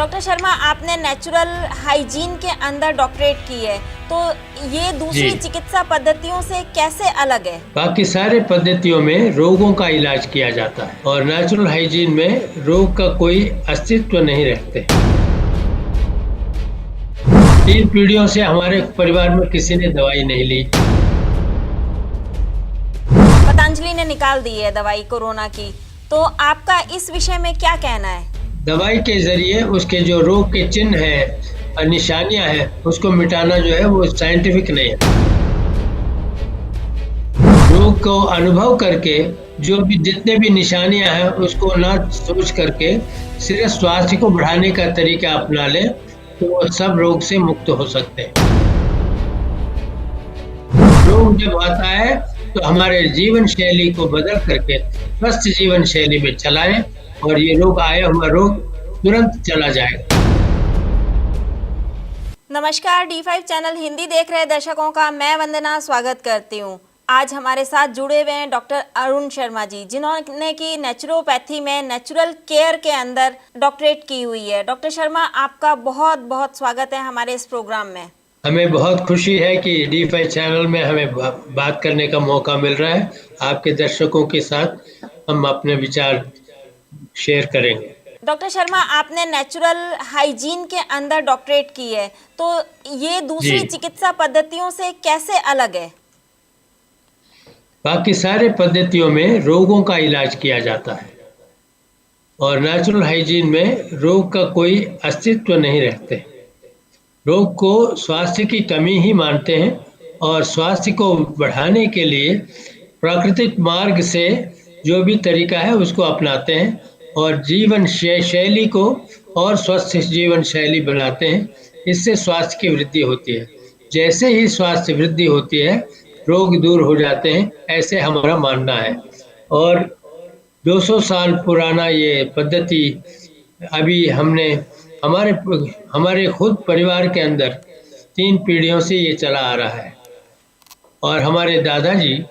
Doctor Sharma, आपने natural hygiene के अंदर डॉक्टरेट की है, तो ये दूसरी जी। चिकित्सा पद्धतियों से कैसे अलग है? बाकी सारे पद्धतियों में रोगों का इलाज किया जाता है और नेचुरल हाइजीन में रोग का कोई अस्तित्व नहीं रखते। 3 पीढ़ियों से हमारे परिवार में किसी ने दवाई नहीं ली। पतंजलि ने निकाल दी है दवाई कोरोना की, तो आपका इस विषय में क्या कहना है? दवाई के जरिए उसके जो रोग के चिन्ह हैं और निशानियां हैं उसको मिटाना जो है वो साइंटिफिक नहीं है। रोग को अनुभव करके जो भी जितने भी निशानियां हैं उसको ना सोच करके सिर्फ स्वास्थ्य को बढ़ाने का तरीका अपना ले तो वो सब रोग से मुक्त हो सकते हैं। रोग जब आता है तो हमारे जीवन शैली को बदल करके स्वस्थ जीवन शैली में चलाएं और ये रोग आया हुआ रोग तुरंत चला जाएगा। नमस्कार, D5 चैनल हिंदी देख रहे दर्शकों का मैं वंदना स्वागत करती हूँ। आज हमारे साथ जुड़े हुए हैं डॉक्टर अरुण शर्मा जी, जिन्होंने की नेचुरोपैथी में नेचुरल केयर के अंदर डॉक्टरेट की हुई है। डॉक्टर शर्मा, आपका बहुत बहुत स्वागत है हमारे इस प्रोग्राम में। हमें बहुत खुशी है कि D5 चैनल में हमें बात करने का मौका मिल रहा है। आपके दर्शकों के साथ हम अपने विचार शेयर करेंगे। डॉक्टर शर्मा, आपने नेचुरल हाइजीन के अंदर डॉक्टरेट की है, तो ये दूसरी जी। चिकित्सा पद्धतियों से कैसे अलग है? बाकी सारे पद्धतियों में रोगों का इलाज किया जाता है और नेचुरल हाइजीन में रोग का कोई अस्तित्व नहीं रखते। रोग को स्वास्थ्य की कमी ही मानते हैं और स्वास्थ्य को बढ़ाने के लिए प्राकृतिक मार्ग से जो भी तरीका है उसको अपनाते हैं और जीवन शैली को और स्वस्थ जीवन शैली बनाते हैं। इससे स्वास्थ्य की वृद्धि होती है। जैसे ही स्वास्थ्य वृद्धि होती है रोग दूर हो जाते हैं, ऐसे हमारा मानना है। और 200 साल पुराना ये पद्धति अभी हमने हमारे खुद परिवार के अंदर 3 पीढ़ियों से ये चला आ रहा है और हमारे दादाजी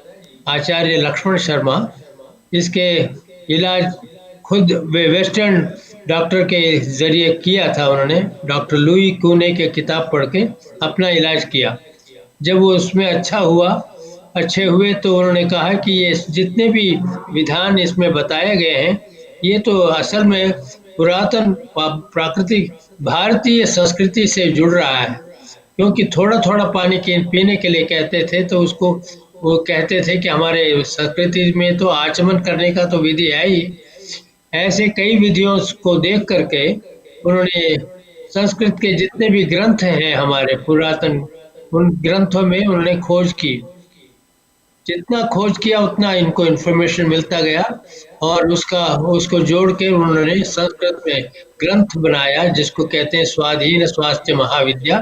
आचार्य लक्ष्मण शर्मा इसके इलाज खुद वेस्टर्न डॉक्टर के जरिए किया था। उन्होंने डॉक्टर लुई कूने के किताब पढ़ के अपना इलाज किया। जब वो उसमें अच्छे हुए तो उन्होंने कहा कि ये जितने भी विधान इसमें बताए गए हैं ये तो असल में पुरातन प्राकृतिक भारतीय संस्कृति से जुड़ रहा है, क्योंकि थोड़ा थोड़ा पानी पीने के लिए कहते थे तो उसको वो कहते थे कि हमारे संस्कृति में तो आचमन करने का तो विधि है ही। ऐसे कई विधियों को देख करके उन्होंने संस्कृत के जितने भी ग्रंथ हैं हमारे पुरातन, उन ग्रंथों में उन्होंने खोज की। जितना खोज किया उतना इनको इन्फॉर्मेशन मिलता गया और उसको जोड़ के उन्होंने संस्कृत में ग्रंथ बनाया जिसको कहते हैं स्वाधीन स्वास्थ्य महाविद्या।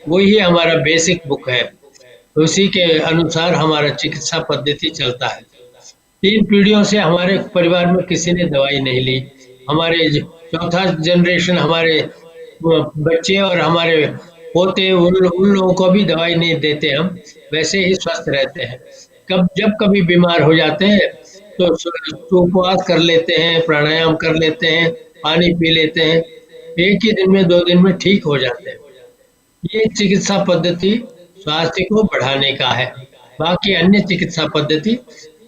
वही हमारा बेसिक बुक है। उसी के अनुसार हमारा चिकित्सा पद्धति चलता है। 3 पीढ़ियों से हमारे परिवार में किसी ने दवाई नहीं ली। हमारे चौथा जनरेशन हमारे बच्चे और हमारे पोते उन लोगों को भी दवाई नहीं देते। हम वैसे ही स्वस्थ रहते हैं। जब कभी बीमार हो जाते हैं तो उपवास कर लेते हैं, प्राणायाम कर लेते हैं, पानी पी लेते हैं, एक ही दिन में 2 दिन में ठीक हो जाते हैं। ये चिकित्सा पद्धति स्वास्थ्य को बढ़ाने का है। बाकी अन्य चिकित्सा पद्धति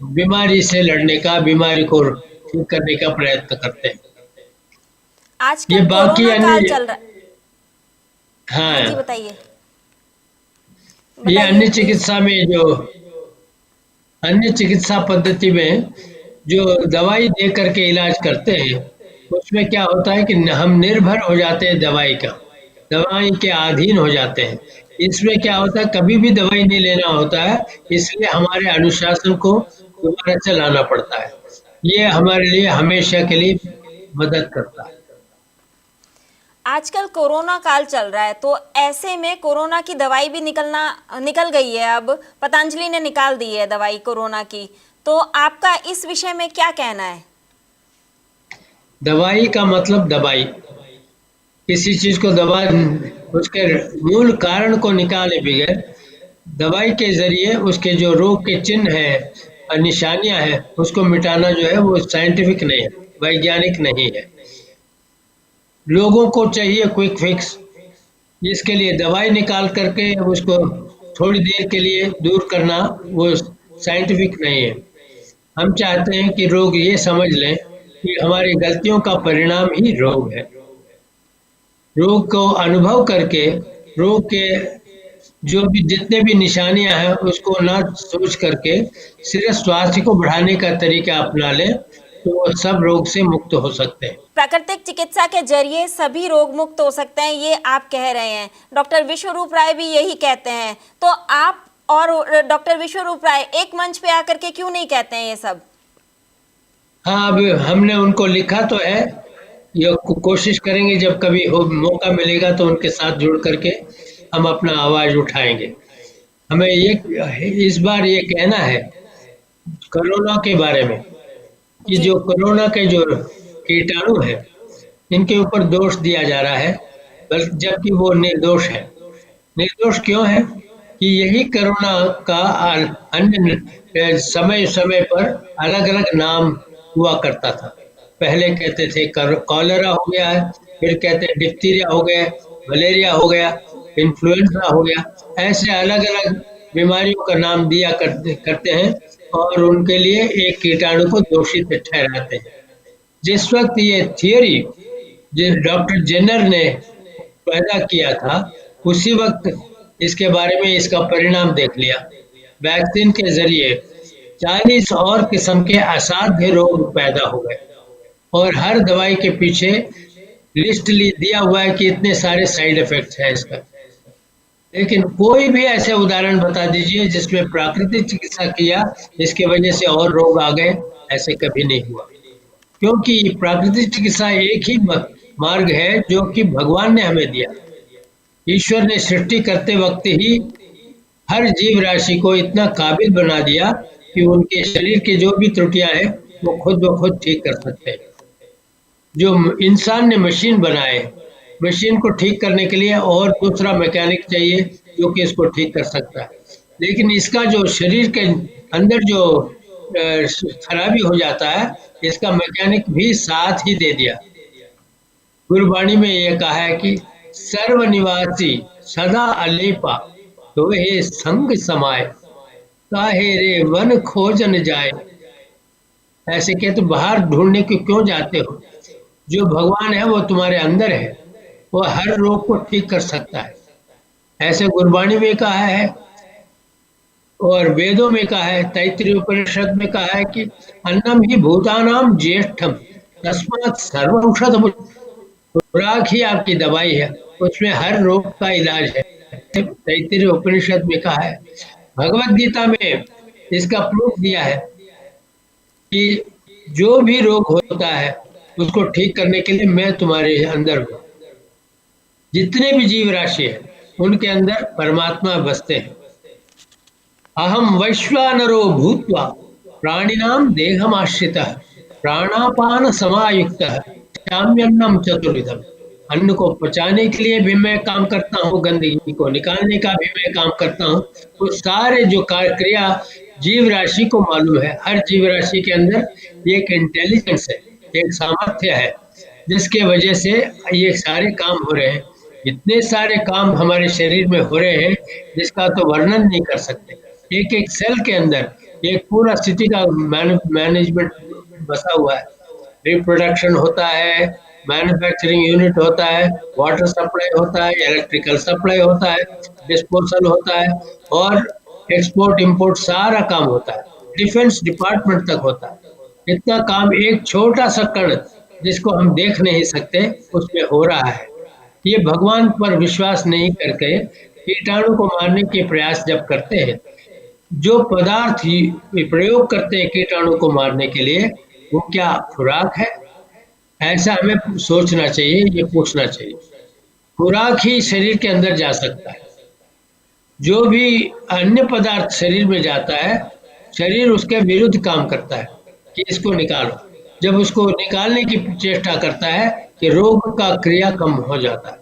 बीमारी से लड़ने का, बीमारी को ठीक करने का प्रयत्न करते हैं। आजकल ये बाकी कोरोना काल अन्य चल रहा है। हाँ जी, हाँ, बताइए ये बताइए अन्य प्लीज। चिकित्सा में जो अन्य चिकित्सा पद्धति में जो दवाई दे करके इलाज करते हैं उसमें क्या होता है कि हम निर्भर हो जाते हैं दवाई के अधीन हो जाते हैं। इसमें क्या होता है कभी भी दवाई नहीं लेना होता है, इसलिए हमारे अनुशासन को दोबारा चलाना पड़ता है। ये हमारे लिए हमेशा के लिए मदद करता है। आजकल कोरोना काल चल रहा है, तो ऐसे में कोरोना की दवाई भी निकल गई है। अब पतंजलि ने निकाल दी है दवाई कोरोना की, तो आपका इस विषय में क्या कहना है? दवाई का मतलब दवाई, किसी चीज को दवा उसके मूल कारण को निकाले बगैर दवाई के जरिए उसके जो रोग के चिन्ह हैं और निशानियां हैं उसको मिटाना जो है वो साइंटिफिक नहीं है, वैज्ञानिक नहीं है। लोगों को चाहिए क्विक फिक्स, इसके लिए दवाई निकाल करके उसको थोड़ी देर के लिए दूर करना वो साइंटिफिक नहीं है। हम चाहते हैं कि लोग ये समझ लें कि हमारी गलतियों का परिणाम ही रोग है। रोग को अनुभव करके रोग के जो भी जितने भी निशानियां हैं उसको ना सोच करके सिर्फ स्वास्थ्य को बढ़ाने का तरीका अपना लें तो वो सब रोग से मुक्त हो सकते हैं। प्राकृतिक चिकित्सा के जरिए सभी रोग मुक्त हो सकते हैं, ये आप कह रहे हैं। डॉक्टर विश्वरूप राय भी यही कहते हैं, तो आप और डॉक्टर विश्वरूप राय एक मंच पे आकर के क्यों नहीं कहते हैं ये सब? हाँ, अब हमने उनको लिखा तो है, ये कोशिश करेंगे जब कभी हो मौका मिलेगा तो उनके साथ जुड़ करके हम अपना आवाज उठाएंगे। हमें ये इस बार ये कहना है कोरोना के बारे में कि जी। जो कोरोना के जो कीटाणु है इनके ऊपर दोष दिया जा रहा है, बल्कि जबकि वो निर्दोष है। निर्दोष क्यों है कि यही कोरोना का अन्य समय समय पर अलग अलग नाम हुआ करता था। पहले कहते थे कॉलेरा हो गया है, फिर कहते हैं डिप्थीरिया हो गया, मलेरिया हो गया, इन्फ्लुएंजा हो गया। ऐसे अलग अलग बीमारियों का नाम दिया करते करते हैं और उनके लिए एक कीटाणु को दोषी ठहराते हैं। जिस वक्त ये थियोरी जिस डॉक्टर जेनर ने पैदा किया था उसी वक्त इसके बारे में इसका परिणाम देख लिया। वैक्सीन के जरिए 40 और किस्म के असाध्य रोग पैदा हो गए और हर दवाई के पीछे लिस्ट दिया हुआ है कि इतने सारे साइड इफेक्ट्स हैं इसका। लेकिन कोई भी ऐसे उदाहरण बता दीजिए जिसमें प्राकृतिक चिकित्सा किया इसके वजह से और रोग आ गए, ऐसे कभी नहीं हुआ। क्योंकि प्राकृतिक चिकित्सा एक ही मार्ग है जो कि भगवान ने हमें दिया। ईश्वर ने सृष्टि करते वक्त ही हर जीव राशि को इतना काबिल बना दिया कि उनके शरीर की जो भी त्रुटियां हैं वो खुद ब खुद ठीक कर सकते हैं। जो इंसान ने मशीन बनाए, मशीन को ठीक करने के लिए और दूसरा मैकेनिक चाहिए जो कि इसको ठीक कर सकता है। लेकिन इसका जो शरीर के अंदर जो खराबी हो जाता है इसका मैकेनिक भी साथ ही दे दिया। गुरबाणी में ये कहा है कि सर्वनिवासी सदा अलेपा तो हे संग समाए काहे रे वन खोजन जाए। ऐसे कहते बाहर ढूंढने को क्यों जाते हो, जो भगवान है वो तुम्हारे अंदर है, वो हर रोग को ठीक कर सकता है। ऐसे गुरबाणी में कहा है और वेदों में कहा है, तैत्तिरीय उपनिषद में कहा है कि अन्नम ही भूतानाम ज्येष्ठम तस्मात् सर्वौषध। खुराक ही आपकी दवाई है, उसमें हर रोग का इलाज है। तैत्तिरीय उपनिषद में कहा है। भगवत गीता में इसका प्रूफ दिया है कि जो भी रोग होता है उसको ठीक करने के लिए मैं तुम्हारे अंदर हूँ। जितने भी जीव राशि है उनके अंदर परमात्मा बसते हैं। अहम वैश्वानरो भूत्वा प्राणिनाम देहमाश्रितः प्राणापान समायुक्तः चाम्यन्नम चतुर्विधम। अन्न को पचाने के लिए भी मैं काम करता हूँ, गंदगी को निकालने का भी मैं काम करता हूँ। वो सारे जो क्रिया जीव राशि को मालूम है। हर जीव राशि के अंदर एक इंटेलिजेंस है, एक सामर्थ्य है जिसके वजह से ये सारे काम हो रहे हैं। इतने सारे काम हमारे शरीर में हो रहे हैं जिसका तो वर्णन नहीं कर सकते। एक एक सेल के अंदर एक पूरा सिटी का मैनेजमेंट बसा हुआ है। रिप्रोडक्शन होता है, मैन्युफैक्चरिंग यूनिट होता है, वाटर सप्लाई होता है, इलेक्ट्रिकल सप्लाई होता है, डिस्पोजल होता है और एक्सपोर्ट इंपोर्ट सारा काम होता है। डिफेंस डिपार्टमेंट तक होता है। इतना काम एक छोटा सा कण जिसको हम देख नहीं सकते उसमें हो रहा है। ये भगवान पर विश्वास नहीं करके कीटाणु को मारने के प्रयास जब करते हैं, जो पदार्थ ही प्रयोग करते हैं कीटाणु को मारने के लिए, वो क्या खुराक है? ऐसा हमें सोचना चाहिए, ये पूछना चाहिए। खुराक ही शरीर के अंदर जा सकता है। जो भी अन्य पदार्थ शरीर में जाता है, शरीर उसके विरुद्ध काम करता है कि इसको निकालो। जब उसको निकालने की चेष्टा करता है कि रोग का क्रिया कम हो जाता है,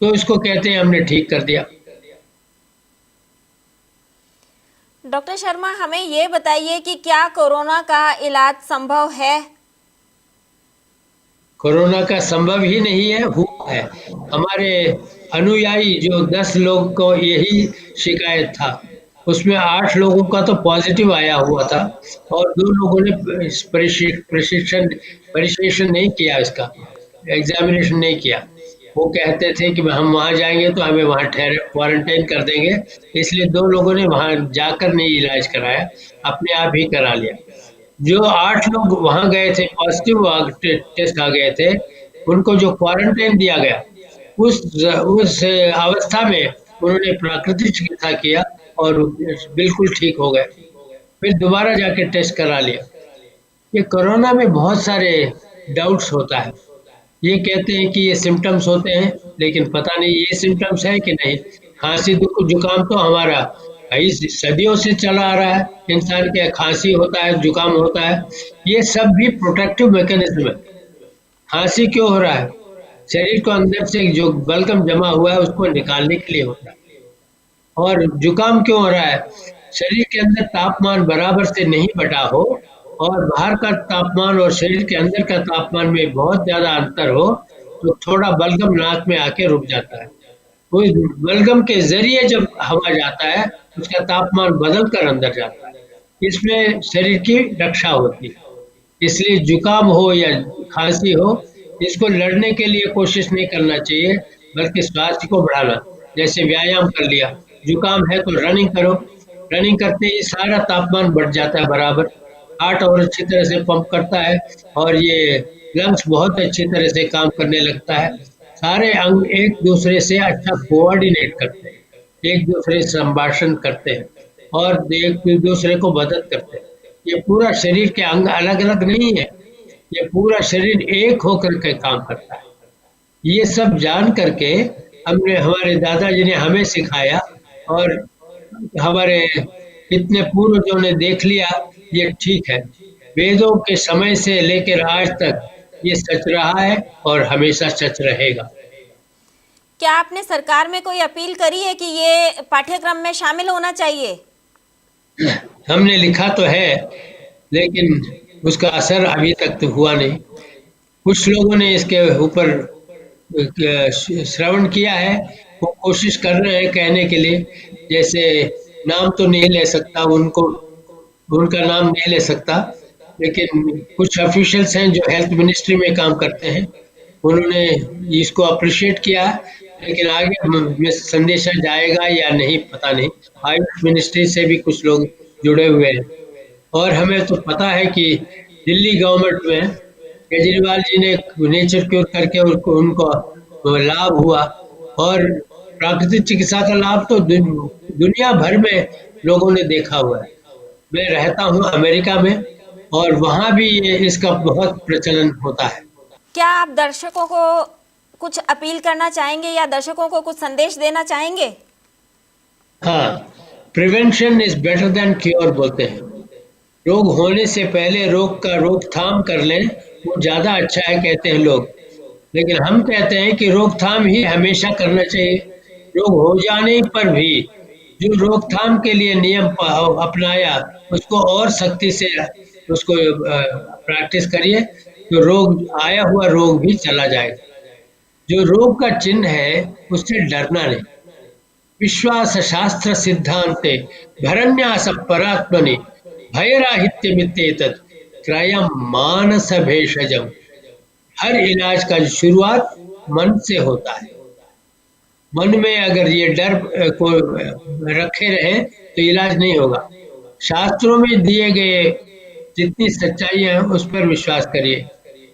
तो इसको कहते हैं हमने ठीक कर दिया। डॉक्टर शर्मा, हमें ये बताइए कि क्या कोरोना का इलाज संभव है? कोरोना का संभव ही नहीं है, हुआ है। हमारे अनुयायी जो 10 लोग को यही शिकायत था, उसमें 8 लोगों का तो पॉजिटिव आया हुआ था और 2 लोगों ने परिशेषण नहीं किया, इसका एग्जामिनेशन नहीं किया। वो कहते थे कि हम वहाँ जाएंगे तो हमें वहाँ ठहरे क्वारंटाइन कर देंगे, इसलिए 2 लोगों ने वहाँ जाकर नहीं इलाज कराया, अपने आप ही करा लिया। जो 8 लोग वहाँ गए थे, पॉजिटिव टेस्ट आ गए थे, उनको जो क्वारंटाइन दिया गया, उस अवस्था में उन्होंने प्राकृतिक चिकित्सा किया और बिल्कुल ठीक हो गए। फिर दोबारा जाके टेस्ट करा लिया। ये कोरोना में बहुत सारे डाउट्स होता है। ये कहते हैं कि ये सिम्टम्स होते हैं, लेकिन पता नहीं ये सिम्टम्स है कि नहीं। खांसी जुकाम तो हमारा भाई सदियों से चला आ रहा है, इंसान के खांसी होता है, जुकाम होता है, ये सब भी प्रोटेक्टिव मैकेनिज्म है। खांसी क्यों हो रहा है? शरीर को अंदर से जो बलगम जमा हुआ है उसको निकालने के लिए होता है। और जुकाम क्यों हो रहा है? शरीर के अंदर तापमान बराबर से नहीं बटा हो और बाहर का तापमान और शरीर के अंदर का तापमान में बहुत ज्यादा अंतर हो, तो थोड़ा बलगम नाक में आके रुक जाता है। उस बलगम के जरिए जब हवा जाता है, उसका तापमान बदल कर अंदर जाता है। इसमें शरीर की रक्षा होती है। इसलिए जुकाम हो या खांसी हो, इसको लड़ने के लिए कोशिश नहीं करना चाहिए, बल्कि स्वास्थ्य को बढ़ाना। जैसे व्यायाम कर लिया, जुकाम है तो रनिंग करो, रनिंग करते ही सारा तापमान बढ़ जाता है बराबर, हार्ट और अच्छी तरह से पंप करता है और ये लंग्स बहुत अच्छी तरह से काम करने लगता है। सारे अंग एक दूसरे से अच्छा कोऑर्डिनेट करते हैं, एक दूसरे से संभाषण करते हैं और एक दूसरे को मदद करते हैं। ये पूरा शरीर के अंग अलग अलग नहीं है, ये पूरा शरीर एक होकर के काम करता है। ये सब जान करके हमने, हमारे दादाजी ने हमें सिखाया और हमारे इतने पूर्वजों ने देख लिया, ये ठीक है। वेदों के समय से लेकर आज तक ये सच रहा है और हमेशा सच रहेगा। क्या आपने सरकार में कोई अपील करी है कि ये पाठ्यक्रम में शामिल होना चाहिए? हमने लिखा तो है, लेकिन उसका असर अभी तक तो हुआ नहीं। कुछ लोगों ने इसके ऊपर श्रवण किया है, वो कोशिश कर रहे हैं कहने के लिए। जैसे नाम तो नहीं ले सकता, उनका नाम नहीं ले सकता, लेकिन कुछ ऑफिशियल्स हैं जो हेल्थ मिनिस्ट्री में काम करते हैं, उन्होंने इसको अप्रिशिएट किया। लेकिन आगे में संदेशा जाएगा या नहीं पता नहीं। आयुष मिनिस्ट्री से भी कुछ लोग जुड़े हुए हैं और हमें तो पता है कि दिल्ली गवर्नमेंट में केजरीवाल जी ने नेचर क्योर करके उनको लाभ हुआ और प्राकृतिक चिकित्सा का लाभ तो दुनिया भर में लोगों ने देखा हुआ है। मैं रहता हूँ अमेरिका में और वहाँ भी इसका बहुत प्रचलन होता है। क्या आप दर्शकों को कुछ अपील करना चाहेंगे या दर्शकों को कुछ संदेश देना चाहेंगे? हाँ, prevention is better than cure बोलते हैं। रोग होने से पहले रोग का रोकथाम कर लें, वो ज्यादा अच्छा है कहते हैं लोग। लेकिन हम कहते हैं कि रोकथाम ही हमेशा करना चाहिए। रोग हो जाने पर भी जो रोकथाम के लिए नियम अपनाया, उसको और सख्ती से उसको प्रैक्टिस करिए, तो रोग, आया हुआ रोग भी चला जाएगा। जो रोग का चिन्ह है उससे डरना नहीं। विश्वास शास्त्र सिद्धांते भरन्यास परात्मनि भयराहित्यमित्येतत् त्रयं मानस भेषजम। हर इलाज का शुरुआत मन से होता है। मन में अगर ये डर को रखे रहे तो इलाज नहीं होगा। शास्त्रों में दिए गए जितनी सच्चाइयां हैं उस पर विश्वास करिए,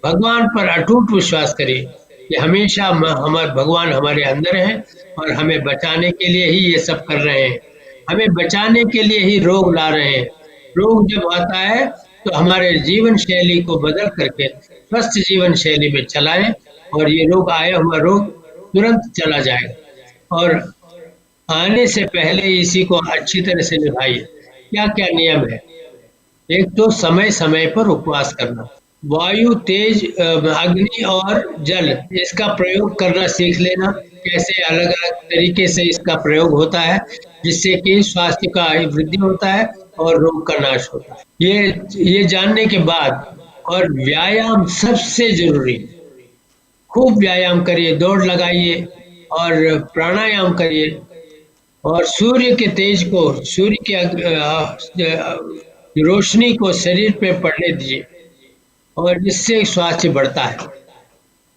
भगवान पर अटूट विश्वास करिए कि हमेशा हमारे भगवान हमारे अंदर हैं और हमें बचाने के लिए ही ये सब कर रहे हैं। हमें बचाने के लिए ही रोग ला रहे हैं। रोग जब आता है तो हमारे जीवन शैली को बदल करके स्वस्थ जीवन शैली में चलाएं और ये रोग, आया हुआ रोग तुरंत चला जाएगा। और आने से पहले इसी को अच्छी तरह से निभाइए। क्या क्या नियम है? एक तो समय समय पर उपवास करना, वायु, तेज, अग्नि और जल, इसका प्रयोग करना सीख लेना। कैसे अलग अलग तरीके से इसका प्रयोग होता है, जिससे कि स्वास्थ्य का वृद्धि होता है और रोग का नाश होता है। ये जानने के बाद, और व्यायाम सबसे जरूरी, खूब व्यायाम करिए, दौड़ लगाइए और प्राणायाम करिए और सूर्य के तेज को, सूर्य की रोशनी को शरीर पे पड़ने दीजिए और इससे स्वास्थ्य बढ़ता है।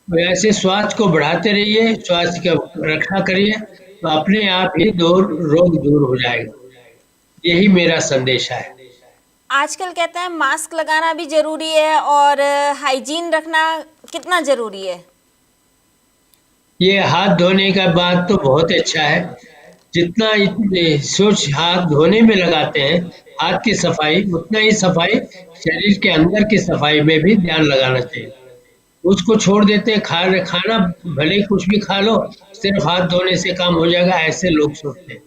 तो ऐसे स्वास्थ्य को बढ़ाते रहिए, स्वास्थ्य की रक्षा करिए, तो अपने आप ही रोग दूर हो जाएगा। यही मेरा संदेश है। आजकल कहते हैं मास्क लगाना भी जरूरी है और हाइजीन रखना कितना जरूरी है? ये हाथ धोने का बात तो बहुत अच्छा है। जितना सोच हाथ धोने में लगाते हैं, हाथ की सफाई, उतना ही सफाई शरीर के अंदर की सफाई में भी ध्यान लगाना चाहिए। उसको छोड़ देते हैं, खाना भले ही कुछ भी खा लो, सिर्फ हाथ धोने से काम हो जाएगा, ऐसे लोग सोचते हैं।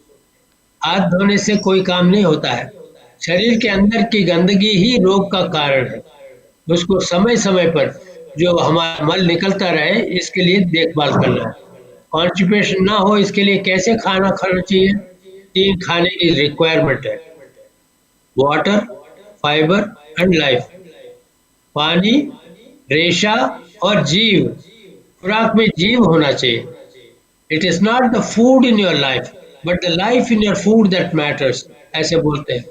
हाथ धोने से कोई काम नहीं होता है। शरीर के अंदर की गंदगी ही रोग का कारण है। उसको समय समय पर जो हमारा मल निकलता रहे, इसके लिए देखभाल करना है। कॉन्स्टिपेशन ना हो, इसके लिए कैसे खाना खाना चाहिए? 3 खाने की रिक्वायरमेंट है: वाटर, फाइबर एंड लाइफ। पानी, रेशा और जीव। खुराक में जीव होना चाहिए। It is not the food in your life but the life in your food that matters, ऐसे बोलते हैं।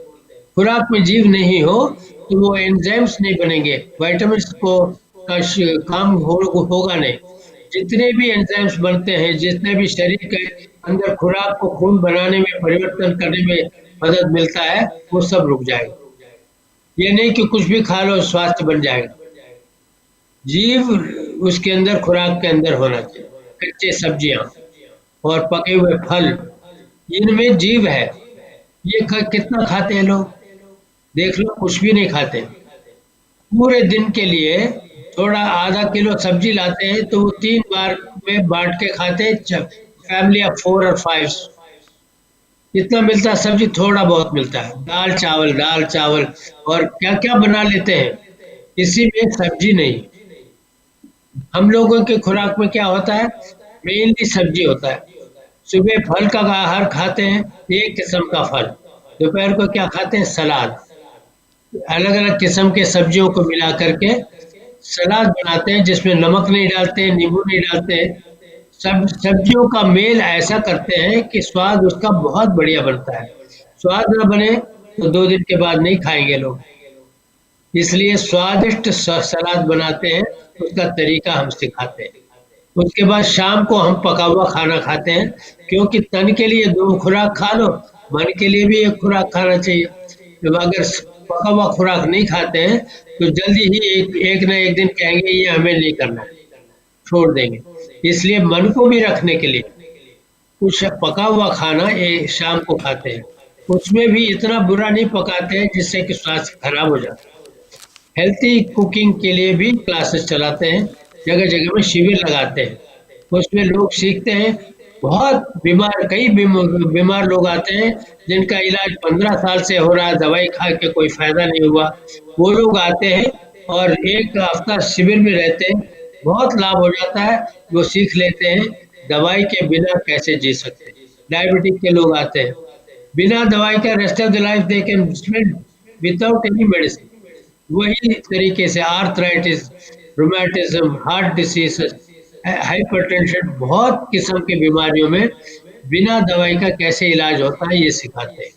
खुराक में जीव नहीं हो तो वो एंजाइम्स नहीं बनेंगे, विटामिन्स को का काम होगा नहीं। जितने भी एंजाइम्स बनते हैं, जितने भी शरीर के अंदर खुराक को खून बनाने में, परिवर्तन करने में मदद मिलता है, वो सब रुक जाएगा। ये नहीं कि कुछ भी खा लो स्वास्थ्य बन जाएगा। जीव उसके अंदर, खुराक के अंदर होना चाहिए। कच्चे सब्जियां और पके हुए फल, इनमें जीव है। ये कितना खाते हैं लोग? देख लो, कुछ भी नहीं खाते। पूरे दिन के लिए थोड़ा आधा किलो सब्जी लाते हैं तो वो 3 बार में बांट के खाते हैं। फैमिली ऑफ 4 और 5, इतना मिलता है सब्जी, थोड़ा बहुत मिलता है। दाल चावल और क्या क्या बना लेते हैं, इसी में सब्जी नहीं। हम लोगों के खुराक में क्या होता है? मेनली सब्जी होता है। सुबह फल का आहार खाते हैं, एक किस्म का फल। दोपहर को क्या खाते हैं? सलाद। अलग अलग किस्म के सब्जियों को मिला करके सलाद बनाते हैं, जिसमें नमक नहीं डालते, नींबू नहीं डालते। सब सब्जियों का मेल ऐसा करते हैं कि स्वाद उसका बहुत बढ़िया बनता है। स्वाद ना बने तो 2 दिन के बाद नहीं खाएंगे लोग। इसलिए स्वादिष्ट सलाद बनाते हैं, उसका तरीका हम सिखाते हैं। उसके बाद शाम को हम पका हुआ खाना खाते हैं, क्योंकि तन के लिए 2 खुराक खा लो, मन के लिए भी 1 खुराक खाना चाहिए। तो अगर पका हुआ खुराक नहीं खाते हैं तो जल्दी ही एक ना एक दिन कहेंगे ये हमें नहीं करना है, छोड़ देंगे। इसलिए मन को भी रखने के लिए कुछ पका हुआ खाना शाम को खाते हैं। उसमें भी इतना बुरा नहीं पकाते हैं जिससे कि स्वास्थ्य खराब हो जाता है। हेल्थी कुकिंग के लिए भी क्लासेस चलाते हैं, जगह जगह में शिविर लगाते हैं। उसमें लोग सीखते हैं। बहुत कई बीमार लोग आते हैं जिनका इलाज 15 साल से हो रहा है, दवाई खा के कोई फायदा नहीं हुआ। वो लोग आते हैं और 1 हफ्ता शिविर में रहते हैं, बहुत लाभ हो जाता है। वो सीख लेते हैं दवाई के बिना कैसे जी सकते हैं। डायबिटिक के लोग आते हैं, बिना दवाई का rest of the life they can spend without any medicine. वही तरीके से arthritis, rheumatism, heart disease, hypertension, बहुत किस्म की बीमारियों में बिना दवाई का कैसे इलाज होता है, ये सिखाते हैं।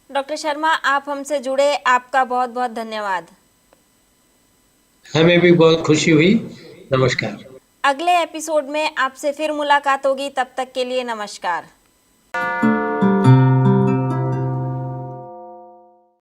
डॉक्टर शर्मा, आप हमसे जुड़े, आपका बहुत बहुत धन्यवाद। हमें भी बहुत खुशी हुई। नमस्कार। अगले एपिसोड में आपसे फिर मुलाकात होगी, तब तक के लिए नमस्कार।